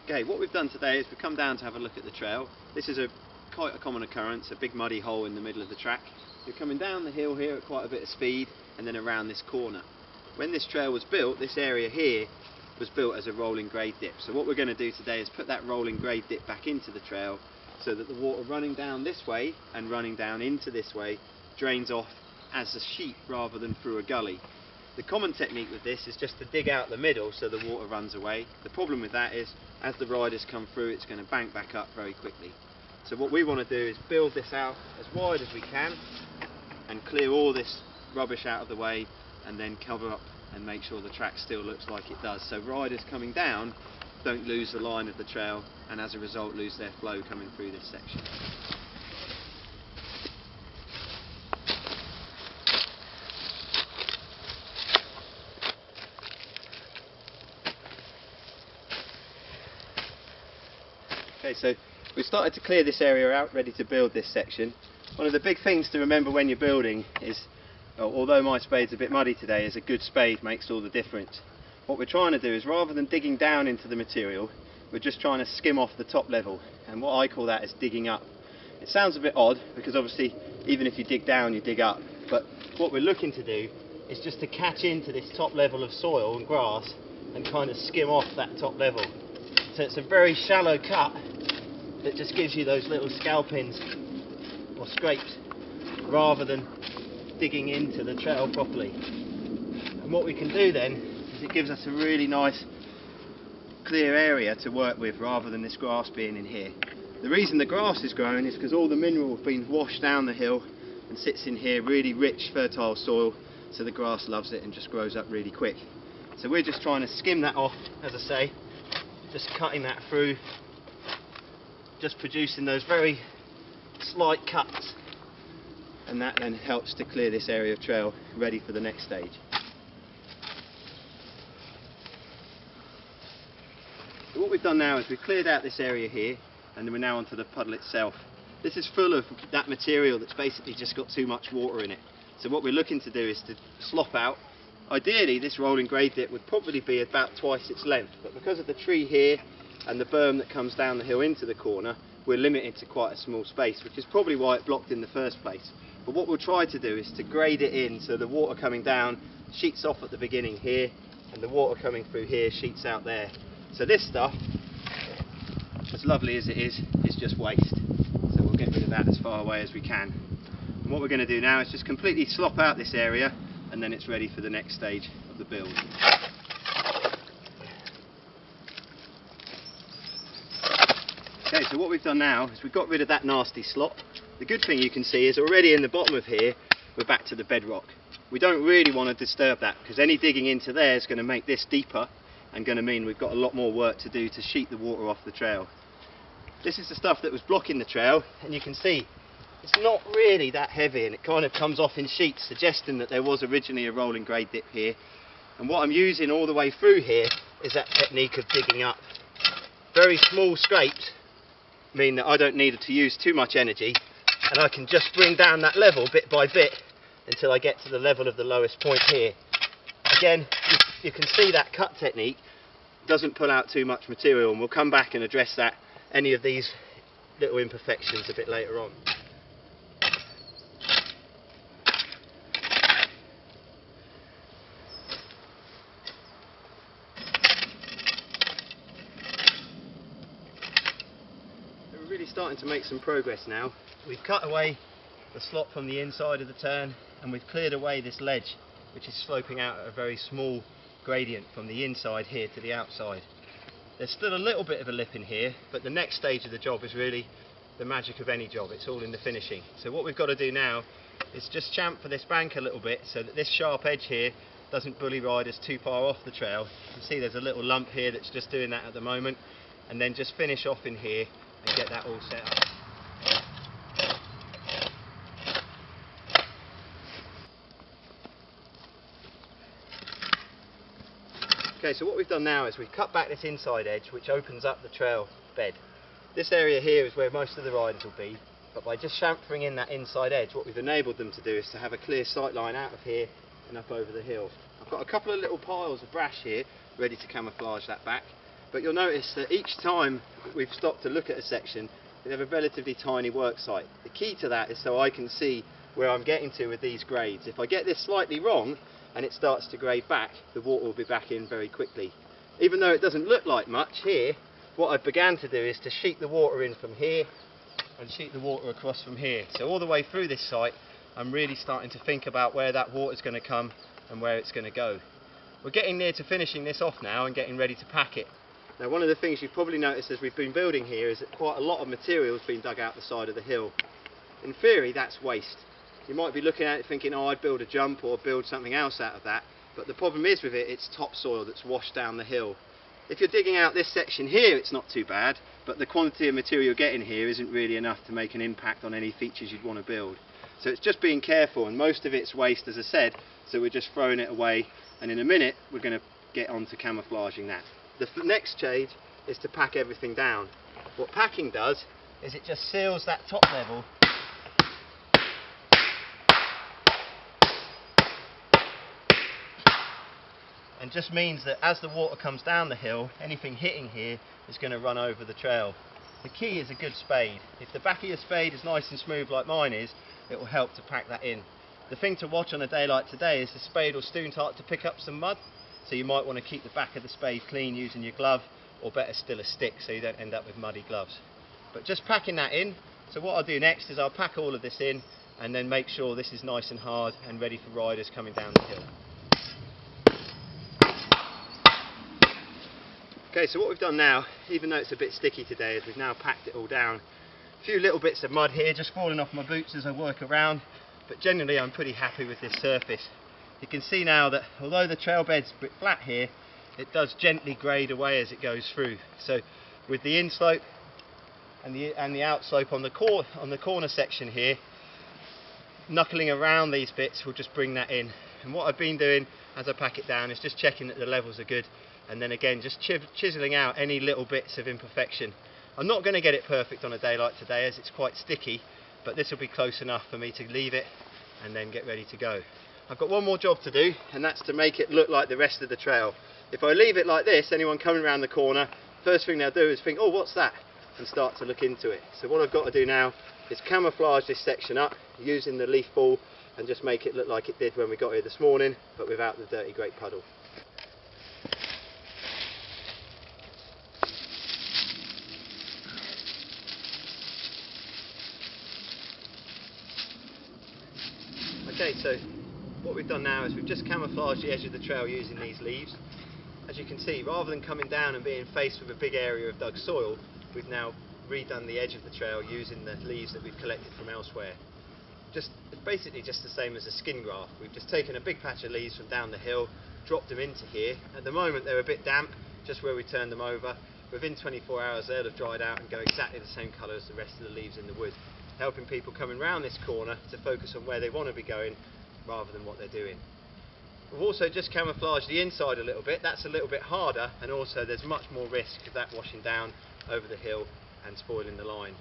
Okay, what we've done today is we've come down to have a look at the trail. This is quite a common occurrence, a big muddy hole in the middle of the track. You're coming down the hill here at quite a bit of speed and then around this corner. When this trail was built, this area here was built as a rolling grade dip. So what we're going to do today is put that rolling grade dip back into the trail so that the water running down this way and running down into this way drains off as a sheet rather than through a gully. The common technique with this is just to dig out the middle so the water runs away. The problem with that is as the riders come through, it's going to bank back up very quickly. So what we want to do is build this out as wide as we can and clear all this rubbish out of the way and then cover up and make sure the track still looks like it does. So riders coming down don't lose the line of the trail and as a result lose their flow coming through this section. Okay, so we've started to clear this area out, ready to build this section. One of the big things to remember when you're building is, although my spade's a bit muddy today, is a good spade makes all the difference. What we're trying to do is, rather than digging down into the material, we're just trying to skim off the top level, and what I call that is digging up. It sounds a bit odd because obviously even if you dig down you dig up, but what we're looking to do is just to catch into this top level of soil and grass and kind of skim off that top level. So it's a very shallow cut that just gives you those little scalpings or scrapes rather than digging into the trail properly. And what we can do then is it gives us a really nice clear area to work with rather than this grass being in here. The reason the grass is growing is because all the mineral has been washed down the hill and sits in here, really rich fertile soil, so the grass loves it and just grows up really quick. So we're just trying to skim that off, as I say, just cutting that through, just producing those very slight cuts, and that then helps to clear this area of trail ready for the next stage. So what we've done now is we've cleared out this area here and we're now onto the puddle itself. This is full of that material that's basically just got too much water in it. So what we're looking to do is to slop out. Ideally this rolling grade dip would probably be about twice its length, but because of the tree here and the berm that comes down the hill into the corner, we're limited to quite a small space, which is probably why it blocked in the first place. But what we'll try to do is to grade it in so the water coming down sheets off at the beginning here and the water coming through here sheets out there. So this stuff, as lovely as it is just waste. So we'll get rid of that as far away as we can. And what we're going to do now is just completely slop out this area and then it's ready for the next stage of the build. Okay, so what we've done now is we've got rid of that nasty slop. The good thing you can see is already in the bottom of here we're back to the bedrock. We don't really want to disturb that because any digging into there is going to make this deeper and going to mean we've got a lot more work to do to sheet the water off the trail. This is the stuff that was blocking the trail, and you can see it's not really that heavy and it kind of comes off in sheets, suggesting that there was originally a rolling grade dip here. And what I'm using all the way through here is that technique of digging up. Very small scrapes mean that I don't need to use too much energy and I can just bring down that level bit by bit until I get to the level of the lowest point here. Again, you can see that cut technique doesn't pull out too much material, and we'll come back and address that, any of these little imperfections, a bit later on. We're really starting to make some progress now. We've cut away the slop from the inside of the turn and we've cleared away this ledge, which is sloping out at a very small gradient from the inside here to the outside. There's still a little bit of a lip in here, but the next stage of the job is really the magic of any job. It's all in the finishing. So what we've got to do now is just chamfer this bank a little bit so that this sharp edge here doesn't bully riders too far off the trail. You can see there's a little lump here that's just doing that at the moment, and then just finish off in here and get that all set up. Okay, so what we've done now is we've cut back this inside edge, which opens up the trail bed. This area here is where most of the riders will be, but by just chamfering in that inside edge, what we've enabled them to do is to have a clear sight line out of here and up over the hill. I've got a couple of little piles of brash here ready to camouflage that back, but you'll notice that each time we've stopped to look at a section, we have a relatively tiny work site. The key to that is so I can see where I'm getting to with these grades. If I get this slightly wrong and it starts to grade back, the water will be back in very quickly. Even though it doesn't look like much here, what I began to do is to sheet the water in from here and sheet the water across from here. So all the way through this site, I'm really starting to think about where that water is going to come and where it's going to go. We're getting near to finishing this off now and getting ready to pack it. Now, one of the things you've probably noticed as we've been building here is that quite a lot of material has been dug out the side of the hill. In theory, that's waste. You might be looking at it thinking, oh, I'd build a jump or build something else out of that, but the problem is with it, it's topsoil that's washed down the hill. If you're digging out this section here, it's not too bad, but the quantity of material you're getting here isn't really enough to make an impact on any features you'd want to build. So it's just being careful, and most of it's waste, as I said, so we're just throwing it away, and in a minute we're going to get on to camouflaging that. The next stage is to pack everything down. What packing does is it just seals that top level and just means that as the water comes down the hill, anything hitting here is going to run over the trail. The key is a good spade. If the back of your spade is nice and smooth like mine is, it will help to pack that in. The thing to watch on a day like today is the spade will soon start to pick up some mud, so you might want to keep the back of the spade clean using your glove, or better still a stick, so you don't end up with muddy gloves. But just packing that in, so what I'll do next is I'll pack all of this in and then make sure this is nice and hard and ready for riders coming down the hill. Okay, so what we've done now, even though it's a bit sticky today, is we've now packed it all down. A few little bits of mud here just falling off my boots as I work around, but generally I'm pretty happy with this surface. You can see now that although the trail bed's a bit flat here, it does gently grade away as it goes through. So with the inslope and the outslope on the corner section here, knuckling around these bits will just bring that in. And what I've been doing as I pack it down is just checking that the levels are good, and then again just chiseling out any little bits of imperfection. I'm not going to get it perfect on a day like today as it's quite sticky, but this will be close enough for me to leave it and then get ready to go. I've got one more job to do, and that's to make it look like the rest of the trail. If I leave it like this, anyone coming around the corner, first thing they'll do is think, oh, what's that? And start to look into it. So what I've got to do now is camouflage this section up using the leaf ball and just make it look like it did when we got here this morning, but without the dirty great puddle. Okay, so what we've done now is we've just camouflaged the edge of the trail using these leaves. As you can see, rather than coming down and being faced with a big area of dug soil, we've now redone the edge of the trail using the leaves that we've collected from elsewhere. It's basically just the same as a skin graft. We've just taken a big patch of leaves from down the hill, dropped them into here. At the moment they're a bit damp, just where we turned them over. Within 24 hours they'll have dried out and go exactly the same colour as the rest of the leaves in the wood, helping people coming round this corner to focus on where they want to be going rather than what they're doing. We've also just camouflaged the inside a little bit. That's a little bit harder, and also there's much more risk of that washing down over the hill and spoiling the line.